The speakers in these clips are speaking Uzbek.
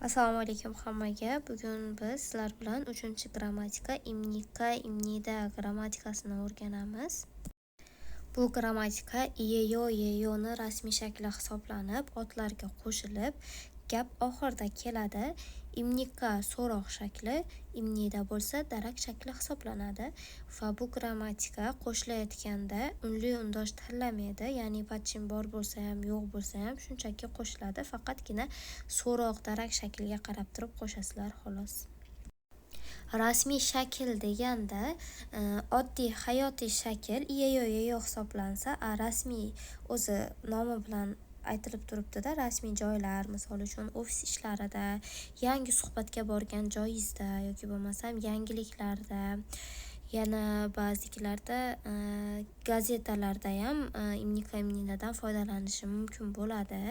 Assalomu alaykum hammaga. Bugun biz sizlar bilan 3-grammatika imnika imnida grammatikasini o'rganamiz. Bu grammatika iyeyo yeyoni rasmiy shakli hisoblanib, otlarga qo'shilib, gap oxirida keladi. Imnika so'roq shakli, imnida bo'lsa darak shakli hisoblanadi va bu grammatika qo'shilayotganda unli undosh tanlamaydi, ya'ni patchin bor bo'lsa ham, yo'q bo'lsa ham shunchaki qo'shiladi. Faqatgina so'roq darak shakliga qarab turib qo'shasizlar xolos. Rasmiy shakl deganda oddiy hayotiy shakl iyeyo yeyo hisoblansa, rasmiy o'zi nomi bilan aytilib turibdi-da, rasmiy joylar, misol uchun ofis ishlarida, yangi suhbatga borgan joyingizda yoki bo'lmasam yangiliklarda, yana ba'zilarda gazetalarda ham imnika imnidadan foydalanishi mumkin bo'ladi.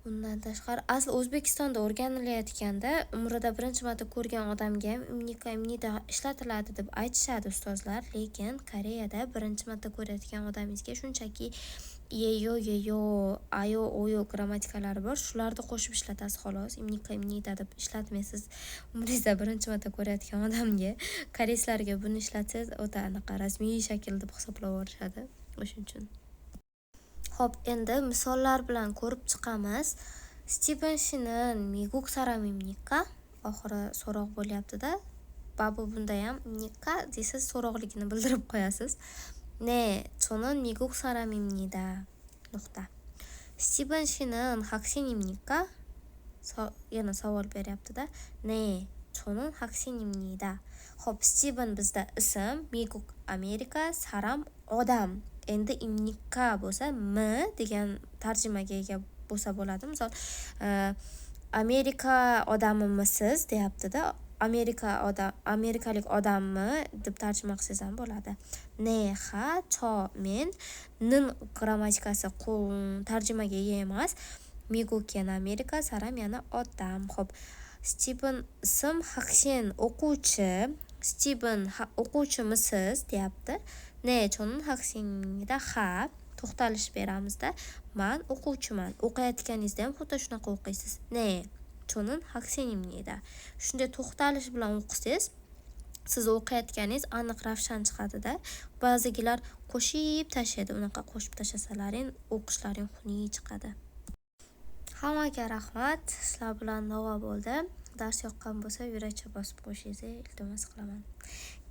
Undan tashqari, asli O'zbekistonda o'rganilayotganda umrida birinchi marta ko'rgan odamga ham imnika imnida ishlatiladi deb aytishadi ustozlar, lekin Koreyada birinchi marta ko'rayotgan odamingizga shunchaki yeyo yeyo, ayo oyo grammatikalari bor, shularni qo'shib ishlatasiz xolos. Imnika imnida deb ishlatmaysiz. Umringizda birinchi marta ko'rayotgan odamga, koreyslarga buni ishlatsangiz o'ta anaqa rasmiy shakl deb hisoblab olishadi. O'shuning uchun. Xo'p, endi misollar bilan ko'rib chiqamiz. Steven Shinin miguk saram imnika, oxiri so'roq bo'lyapti-da. Babu bunda ham imnika desiz so'roqligini bildirib qo'yasiz. Ne, cho'nin miguk saram imnida. Nuqta. Steven Shinin haksin imnika. Yana savol beryapti-da. Ne, cho'nin haksin imnida. Xo'p, Steven bizda ism, miguk Amerika, saram odam. Endi imnika bo'lsa m degan tarjimaga ega bo'lsa bo'ladi. Misol, Amerika odamimisiz deyapti-da. Amerikalik odammi deb tarjima qilsangiz ham bo'ladi. Ne, ha, cho, men. Nin grammatikasi tarjimaga ega emas. Miguk yana Amerika, saram yana odam. Xo'p, Steven ism, haksen o'quvchi. Steven o'quvchimisiz deyapti. Ne, cho'nin haksiningda ha, to'xtalish beramizda. Man o'quvchiman. O'qiyotganingizda ham xuddi shunaqa o'qiysiz. Ne, cho'nin haksiningda. Shunday to'xtalish bilan o'qisangiz, siz o'qiyotganingiz aniq ravshan chiqadi-da. Ba'zigilar qo'shib tashlaydi. Unaqa qo'shib tashlasalaring, o'qishlaring xunuk chiqadi. Hammaga rahmat. Sizlar bilan nova bo'ldi. Dars yoqqan bo'lsa, yurakcha bosib qo'yishingizni iltimos qilaman.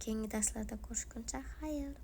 Keyingi darslarda ko'rishguncha xayr.